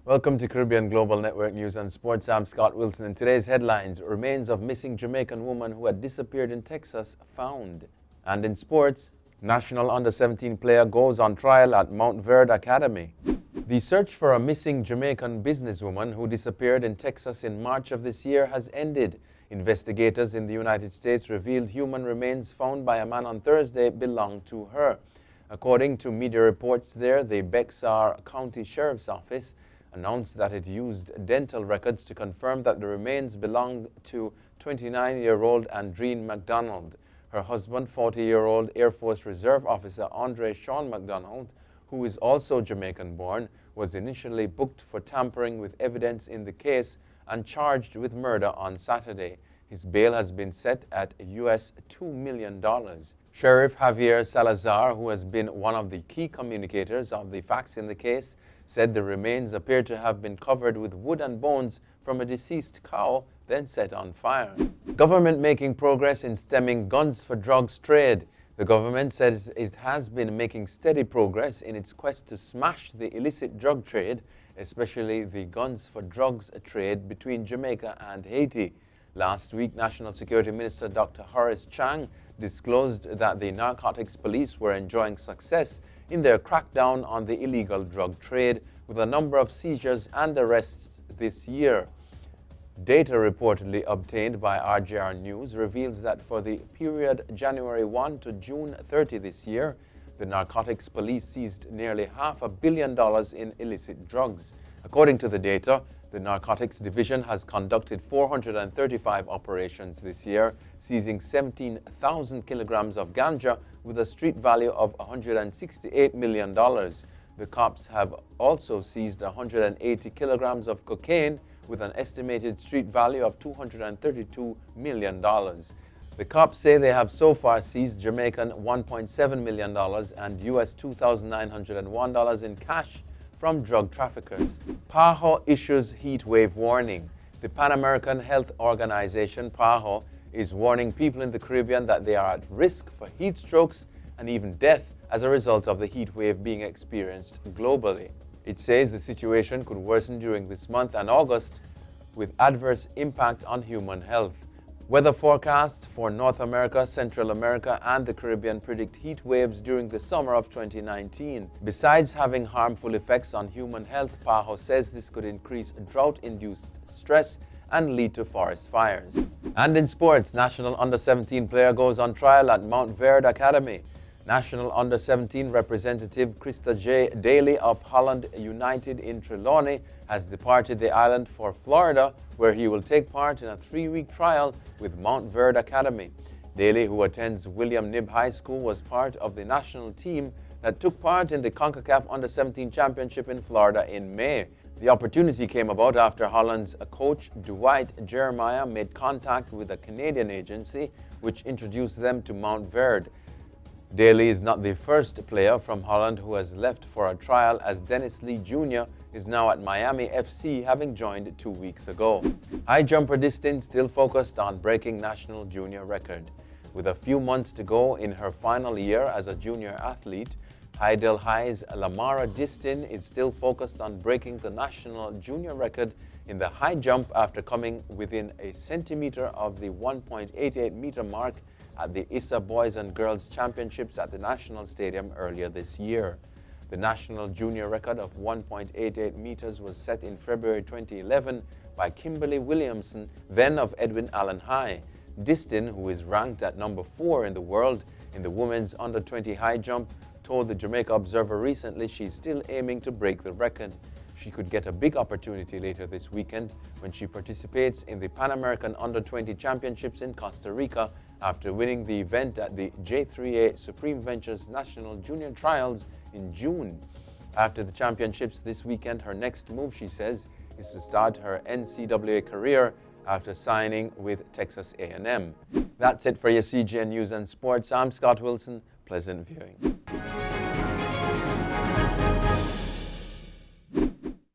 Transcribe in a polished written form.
Welcome to Caribbean Global Network News and Sports. I'm Scott Wilson. In today's headlines, remains of missing Jamaican woman who had disappeared in Texas found. And in sports, National U17 player goes on trial at Montverde Academy. The search for a missing Jamaican businesswoman who disappeared in Texas in March of this year has ended. Investigators in the United States revealed human remains found by a man on Thursday belonged to her. According to media reports there, the Bexar County Sheriff's Office announced that it used dental records to confirm that the remains belonged to 29-year-old Andreen McDonald. Her husband, 40-year-old Air Force Reserve Officer Andre Sean McDonald, who is also Jamaican-born, was initially booked for tampering with evidence in the case and charged with murder on Saturday. His bail has been set at US $2 million. Sheriff Javier Salazar, who has been one of the key communicators of the facts in the case, said the remains appear to have been covered with wood and bones from a deceased cow, then set on fire. Government making progress in stemming guns for drugs trade. The government says it has been making steady progress in its quest to smash the illicit drug trade, especially the guns for drugs trade between Jamaica and Haiti. Last week, National Security Minister Dr. Horace Chang disclosed that the narcotics police were enjoying success in their crackdown on the illegal drug trade, with a number of seizures and arrests this year. Data reportedly obtained by RJR News reveals that for the period January 1 to June 30 this year, the narcotics police seized nearly $500 million in illicit drugs. According to the data, the Narcotics Division has conducted 435 operations this year, seizing 17,000 kilograms of ganja with a street value of $168 million. The cops have also seized 180 kilograms of cocaine with an estimated street value of $232 million. The cops say they have so far seized Jamaican $1.7 million and US $2,901 in cash from drug traffickers. PAHO issues heat wave warning. The Pan American Health Organization, PAHO, is warning people in the Caribbean that they are at risk for heat strokes and even death as a result of the heat wave being experienced globally. It says the situation could worsen during this month and August with adverse impact on human health. Weather forecasts for North America, Central America, and the Caribbean predict heat waves during the summer of 2019. Besides having harmful effects on human health, PAHO says this could increase drought-induced stress and lead to forest fires. And in sports, National U17 player goes on trial at Montverde Academy. National U17 representative Krista J. Daly of Holland United in Trelawney has departed the island for Florida, where he will take part in a 3-week trial with Montverde Academy. Daly, who attends William Knibb High School, was part of the national team that took part in the CONCACAF Under-17 Championship in Florida in May. The opportunity came about after Holland's coach Dwight Jeremiah made contact with a Canadian agency which introduced them to Montverde. Daly is not the first player from Holland who has left for a trial, as Dennis Lee Jr. is now at Miami FC, having joined 2 weeks ago. High jumper Distin still focused on breaking national junior record. With a few months to go in her final year as a junior athlete, Hydel High's Lamara Distin is still focused on breaking the national junior record in the high jump after coming within a centimeter of the 1.88-meter mark at the ISA Boys and Girls Championships at the National Stadium earlier this year. The national junior record of 1.88 meters was set in February 2011 by Kimberly Williamson, then of Edwin Allen High. Distin, who is ranked at number 4 in the world in the women's under-20 high jump, told the Jamaica Observer recently she's still aiming to break the record. She could get a big opportunity later this weekend when she participates in the Pan American Under-20 Championships in Costa Rica after winning the event at the J3A Supreme Ventures National Junior Trials in June. After the championships this weekend, her next move, she says, is to start her NCAA career after signing with Texas A&M. That's it for your CGN News and Sports. I'm Scott Wilson. Pleasant viewing.